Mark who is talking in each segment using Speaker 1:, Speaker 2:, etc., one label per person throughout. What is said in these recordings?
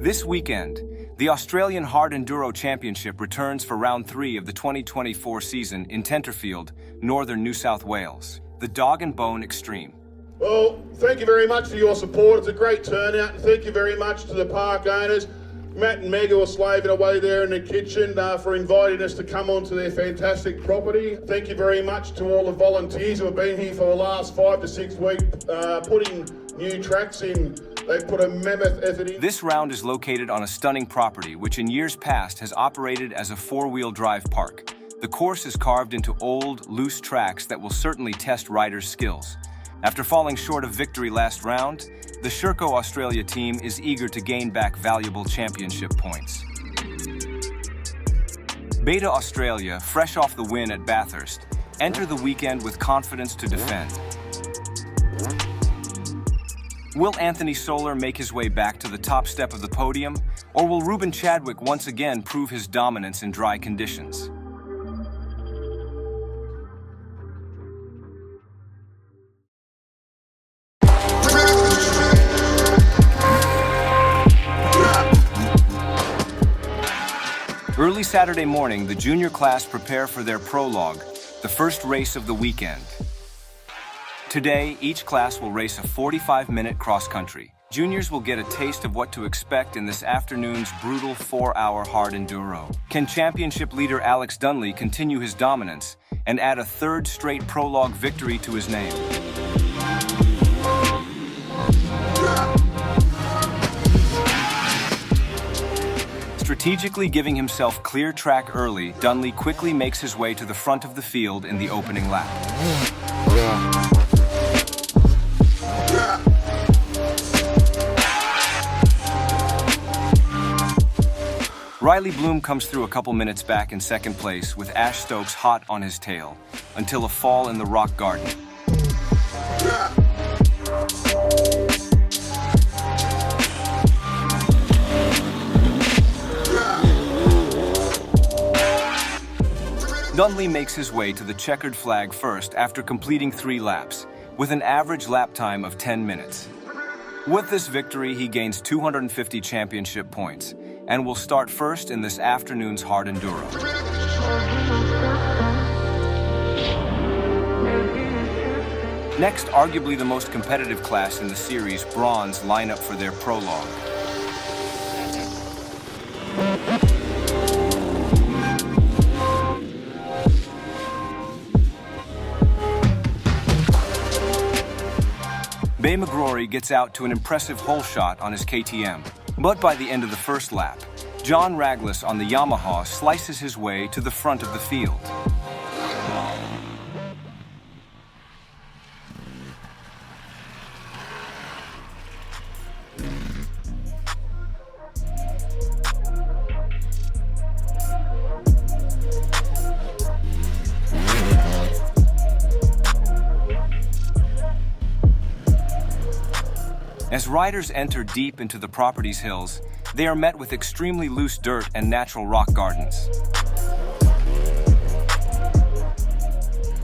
Speaker 1: This weekend, the Australian Hard Enduro Championship returns for round 3 of the 2024 season in Tenterfield, northern New South Wales. The Dog and Bone Extreme.
Speaker 2: Well, thank you very much for your support. It's a great turnout, and thank you very much to the park owners, Matt and Meg, who are slaving away there in the kitchen, for inviting us to come onto their fantastic property. Thank you very much to all the volunteers who have been here for the last 5 to 6 weeks, putting new tracks in. They've put a mammoth effort in.
Speaker 1: This round is located on a stunning property which in years past has operated as a 4-wheel drive park. The course is carved into old, loose tracks that will certainly test riders' skills. After falling short of victory last round, the Sherco Australia team is eager to gain back valuable championship points. Beta Australia, fresh off the win at Bathurst, enter the weekend with confidence to defend. Will Anthony Solar make his way back to the top step of the podium, or will Ruben Chadwick once again prove his dominance in dry conditions? Early Saturday morning, the junior class prepare for their prologue, the first race of the weekend. Today, each class will race a 45-minute cross-country. Juniors will get a taste of what to expect in this afternoon's brutal 4-hour hard enduro. Can championship leader Alex Dunley continue his dominance and add a third straight prologue victory to his name? Strategically giving himself clear track early, Dunley quickly makes his way to the front of the field in the opening lap. Riley Bloom comes through a couple minutes back in second place with Ash Stokes hot on his tail, until a fall in the rock garden. Dunley makes his way to the checkered flag first after completing 3 laps, with an average lap time of 10 minutes. With this victory, he gains 250 championship points and will start first in this afternoon's hard enduro. Next, arguably the most competitive class in the series, Bronze, line up for their prologue. Bay McGrory gets out to an impressive hole shot on his KTM, but by the end of the first lap, John Raglis on the Yamaha slices his way to the front of the field. As riders enter deep into the property's hills, they are met with extremely loose dirt and natural rock gardens.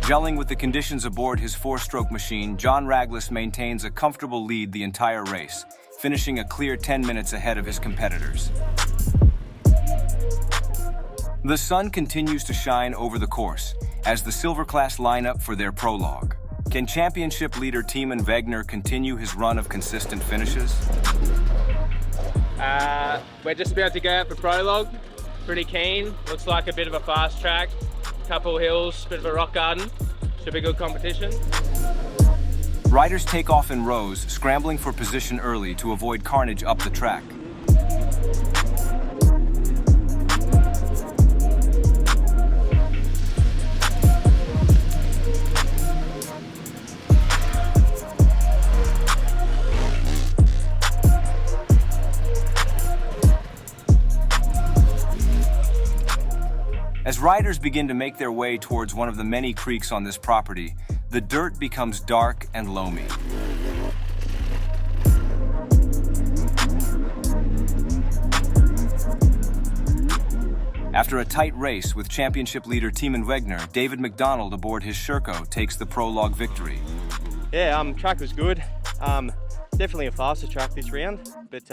Speaker 1: Gelling with the conditions aboard his 4-stroke machine, John Raglis maintains a comfortable lead the entire race, finishing a clear 10 minutes ahead of his competitors. The sun continues to shine over the course as the Silver Class line up for their prologue. Can championship leader Tiemann Wegner continue his run of consistent finishes?
Speaker 3: We're just about to go out for prologue. Pretty keen. Looks like a bit of a fast track. Couple hills, bit of a rock garden. Should be good competition.
Speaker 1: Riders take off in rows, scrambling for position early to avoid carnage up the track. As riders begin to make their way towards one of the many creeks on this property, the dirt becomes dark and loamy. After a tight race with championship leader Tiemann Wegner, David McDonald aboard his Sherco takes the prologue victory.
Speaker 4: Yeah, track was good. definitely a faster track this round, but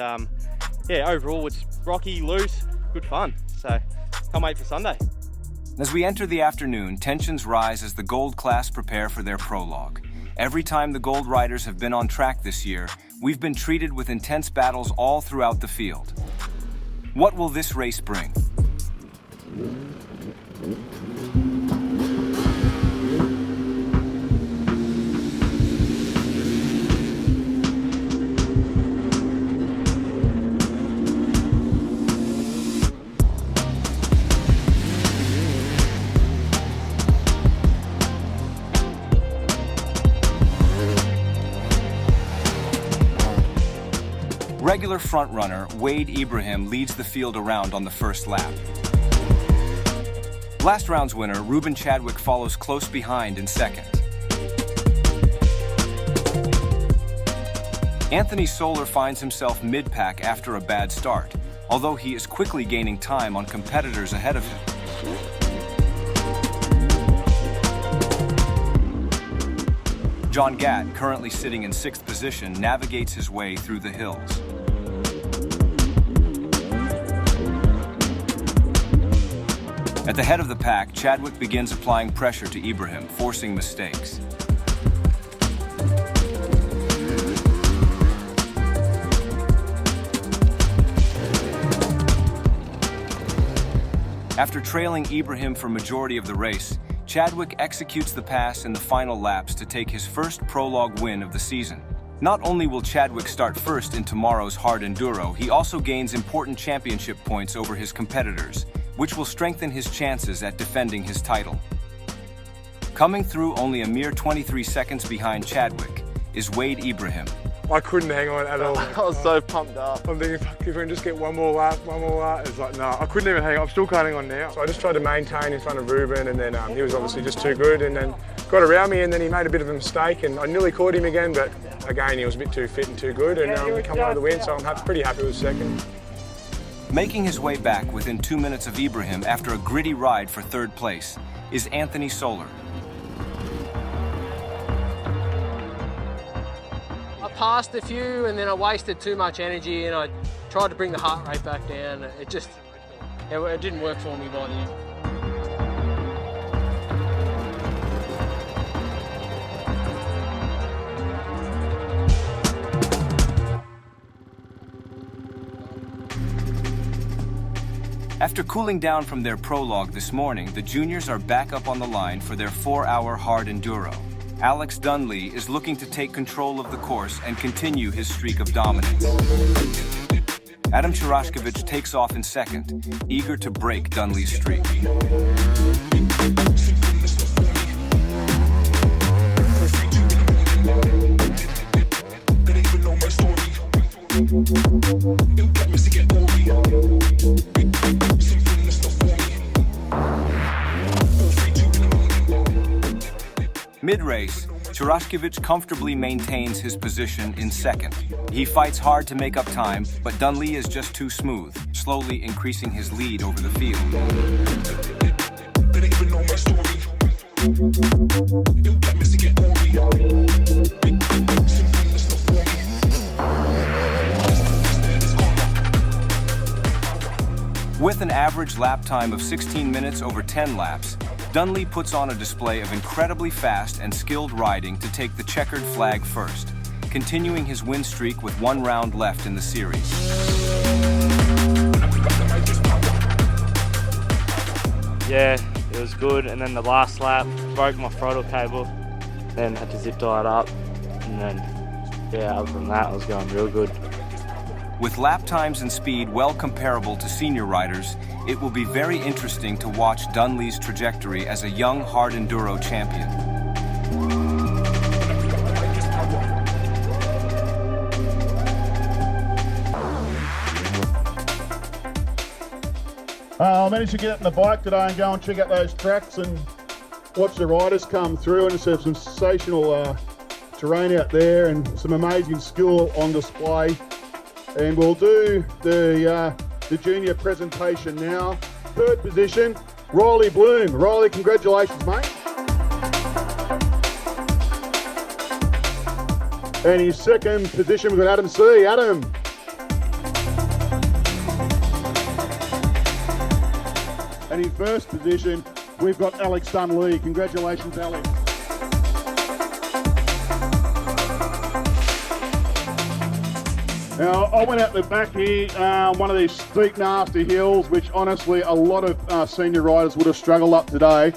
Speaker 4: yeah, overall it's rocky, loose, good fun. So can't wait for Sunday.
Speaker 1: As we enter the afternoon, tensions rise as the Gold class prepare for their prologue. Every time the Gold riders have been on track this year, we've been treated with intense battles all throughout the field. What will this race bring? Regular frontrunner Wade Ibrahim leads the field around on the first lap. Last round's winner, Ruben Chadwick, follows close behind in second. Anthony Soler finds himself mid-pack after a bad start, although he is quickly gaining time on competitors ahead of him. John Gatt, currently sitting in 6th position, navigates his way through the hills. At the head of the pack, Chadwick begins applying pressure to Ibrahim, forcing mistakes. After trailing Ibrahim for majority of the race, Chadwick executes the pass in the final laps to take his first prologue win of the season. Not only will Chadwick start first in tomorrow's hard enduro, he also gains important championship points over his competitors, which will strengthen his chances at defending his title. Coming through only a mere 23 seconds behind Chadwick is Wade Ibrahim.
Speaker 5: I couldn't hang on at all.
Speaker 6: I was so pumped up.
Speaker 5: I'm thinking, fuck, if we can just get one more lap. It's like, no, I couldn't even hang on. I'm still can't hang on now. So I just tried to maintain in front of Ruben, and then he was obviously just too good, and then got around me, and then he made a bit of a mistake, and I nearly caught him again, but again, he was a bit too fit and too good, and we come away with the win, so I'm pretty happy with second.
Speaker 1: Making his way back within 2 minutes of Ibrahim after a gritty ride for third place is Anthony Soler.
Speaker 7: I passed a few and then I wasted too much energy, and I tried to bring the heart rate back down. It didn't work for me by the end.
Speaker 1: After cooling down from their prologue this morning, the juniors are back up on the line for their 4-hour hard enduro. Alex Dunley is looking to take control of the course and continue his streak of dominance. Adam Chirashkevich takes off in second, eager to break Dunley's streak. Mid-race, Chirashkevich comfortably maintains his position in second. He fights hard to make up time, but Dunley is just too smooth, slowly increasing his lead over the field. With an average lap time of 16 minutes over 10 laps, Dunley puts on a display of incredibly fast and skilled riding to take the checkered flag first, continuing his win streak with 1 round left in the series.
Speaker 4: Yeah, it was good, and then the last lap, broke my throttle cable, then had to zip tie it up, and then, yeah, other than that, I was going real good.
Speaker 1: With lap times and speed well comparable to senior riders, it will be very interesting to watch Dunley's trajectory as a young hard enduro champion.
Speaker 2: I managed to get on the bike today and go and check out those tracks and watch the riders come through, and it's some sensational terrain out there and some amazing skill on display. And we'll do the junior presentation now. Third position, Riley Bloom. Riley, congratulations, mate. And in second position, we've got Adam C. Adam. And in first position, we've got Alex Dunley. Congratulations, Alex. Now, I went out the back here, one of these steep, nasty hills, which honestly a lot of senior riders would have struggled up today.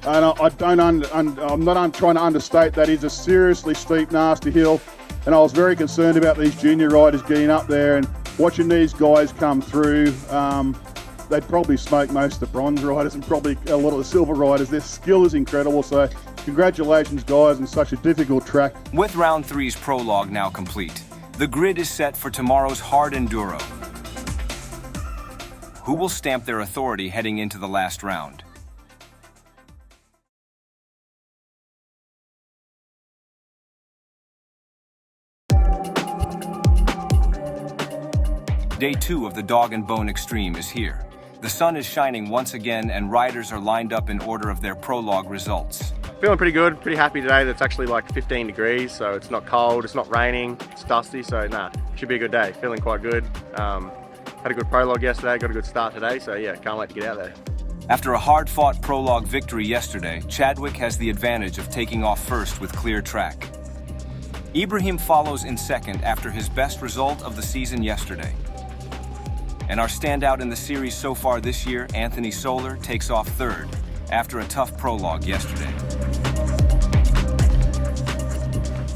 Speaker 2: And I'm not trying to understate that. It's a seriously steep, nasty hill. And I was very concerned about these junior riders getting up there and watching these guys come through. They'd probably smoke most of the bronze riders and probably a lot of the silver riders. Their skill is incredible. So congratulations, guys, on such a difficult track.
Speaker 1: With round 3's prologue now complete, the grid is set for tomorrow's hard enduro. Who will stamp their authority heading into the last round? Day 2 of the Dog and Bone Extreme is here. The sun is shining once again and riders are lined up in order of their prologue results.
Speaker 6: Feeling pretty good, pretty happy today. That's actually like 15 degrees, so it's not cold, it's not raining, it's dusty, so should be a good day. Feeling quite good. Had a good prologue yesterday, got a good start today, so yeah, can't wait to get out there.
Speaker 1: After a hard-fought prologue victory yesterday, Chadwick has the advantage of taking off first with clear track. Ibrahim follows in second after his best result of the season yesterday. And our standout in the series so far this year, Anthony Solar, takes off third after a tough prologue yesterday.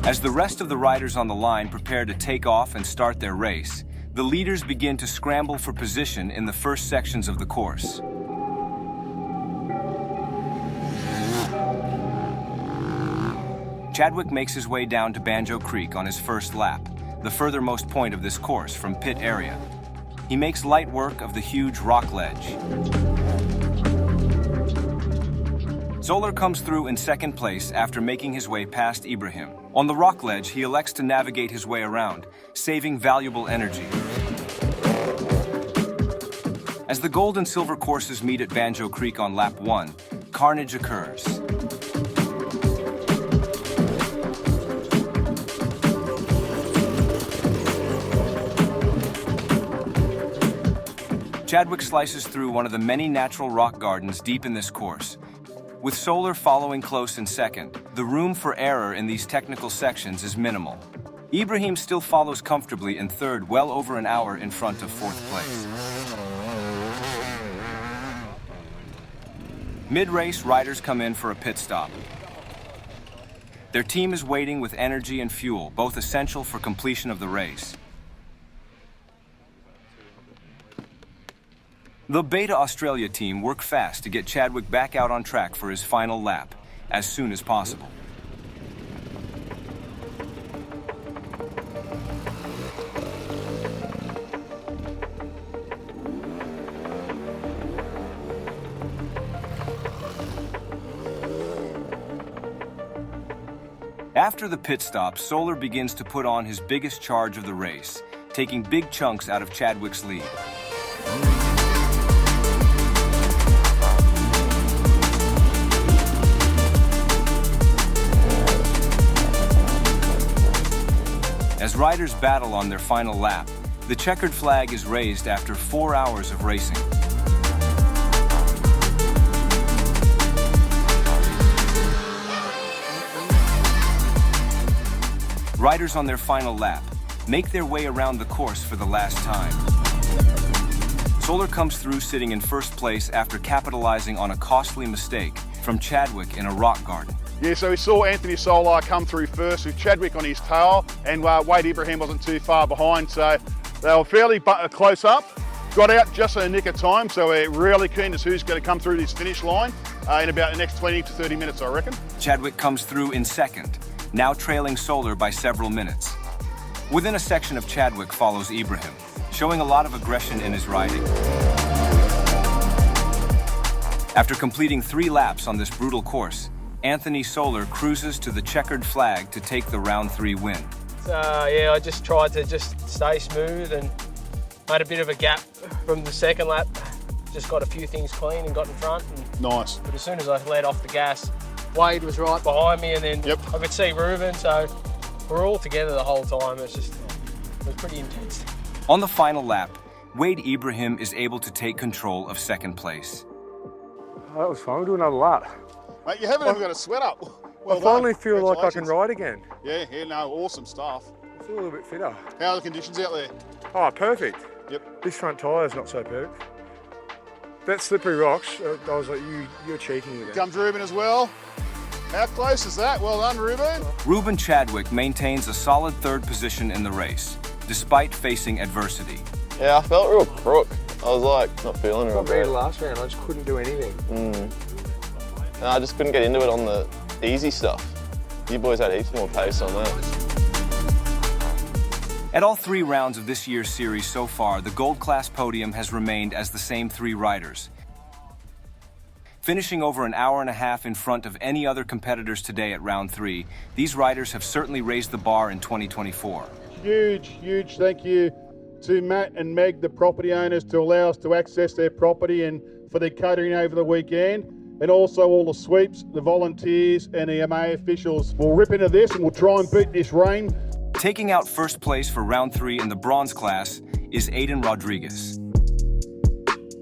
Speaker 1: As the rest of the riders on the line prepare to take off and start their race, the leaders begin to scramble for position in the first sections of the course. Chadwick makes his way down to Banjo Creek on his first lap, the furthermost point of this course from pit area. He makes light work of the huge rock ledge. Solar comes through in second place after making his way past Ibrahim. On the rock ledge, he elects to navigate his way around, saving valuable energy. As the gold and silver courses meet at Banjo Creek on lap 1, carnage occurs. Chadwick slices through one of the many natural rock gardens deep in this course. With Solar following close in second, the room for error in these technical sections is minimal. Ibrahim still follows comfortably in third, well over an hour in front of fourth place. Mid-race, riders come in for a pit stop. Their team is waiting with energy and fuel, both essential for completion of the race. The Beta Australia team work fast to get Chadwick back out on track for his final lap, as soon as possible. After the pit stop, Solar begins to put on his biggest charge of the race, taking big chunks out of Chadwick's lead. As riders battle on their final lap, the checkered flag is raised after 4 hours of racing. Riders on their final lap make their way around the course for the last time. Solar comes through sitting in first place after capitalizing on a costly mistake from Chadwick in a rock garden.
Speaker 2: Yeah, so we saw Anthony Solar come through first with Chadwick on his tail, and Wade Ibrahim wasn't too far behind, so they were fairly close up. Got out just in the nick of time, so we're really keen to see who's going to come through this finish line in about the next 20 to 30 minutes, I reckon.
Speaker 1: Chadwick comes through in second, now trailing Solar by several minutes. Within a section of Chadwick follows Ibrahim, showing a lot of aggression in his riding. After completing 3 laps on this brutal course, Anthony Solar cruises to the checkered flag to take the round 3 win.
Speaker 7: Yeah, I just tried to stay smooth and made a bit of a gap from the second lap. Just got a few things clean and got in front. And,
Speaker 2: nice.
Speaker 7: But as soon as I let off the gas, Wade was right behind me, and then I could see Ruben, so we're all together the whole time. It was pretty intense.
Speaker 1: On the final lap, Wade Ibrahim is able to take control of second place.
Speaker 5: Oh, that was fun. We'll do another lap.
Speaker 2: Mate, you haven't even got a sweat up. Well
Speaker 5: I finally
Speaker 2: done.
Speaker 5: feel like I can ride again.
Speaker 2: Yeah, no, awesome stuff.
Speaker 5: I feel a little bit fitter.
Speaker 2: How are the conditions out there?
Speaker 5: Oh, perfect.
Speaker 2: Yep.
Speaker 5: This front tyre's not so perfect. That slippery rocks, I was like, you're cheating with that.
Speaker 2: Comes Ruben as well. How close is that? Well done, Ruben.
Speaker 1: Ruben Chadwick maintains a solid third position in the race, despite facing adversity.
Speaker 8: Yeah, I felt real crook. I was like, not feeling it.
Speaker 5: Got me the last round, I just couldn't do anything.
Speaker 8: No, I just couldn't get into it on the easy stuff. You boys had heaps more pace on that.
Speaker 1: At all 3 rounds of this year's series so far, the gold class podium has remained as the same 3 riders. Finishing over an hour and a half in front of any other competitors today at round 3, these riders have certainly raised the bar in 2024.
Speaker 2: Huge thank you to Matt and Meg, the property owners, to allow us to access their property and for their catering over the weekend. And also all the sweeps, the volunteers and the MA officials. We'll rip into this and we'll try and beat this rain.
Speaker 1: Taking out first place for round 3 in the bronze class is Aiden Rodriguez.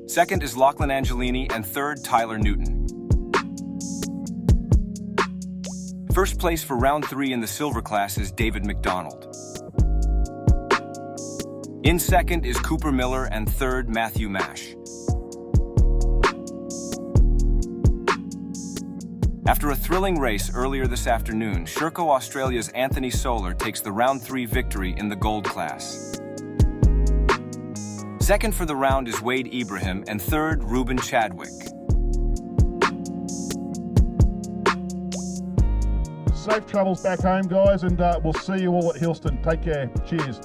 Speaker 1: Second is Lachlan Angelini, and third, Tyler Newton. First place for round 3 in the silver class is David McDonald. In second is Cooper Miller, and third, Matthew Mash. After a thrilling race earlier this afternoon, Sherco Australia's Anthony Solar takes the round 3 victory in the gold class. Second for the round is Wade Ibrahim, and third, Ruben Chadwick.
Speaker 2: Safe travels back home, guys, and we'll see you all at Hillston. Take care. Cheers.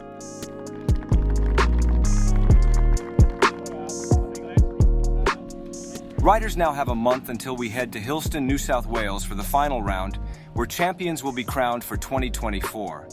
Speaker 1: Riders now have a month until we head to Hillston, New South Wales for the final round, where champions will be crowned for 2024.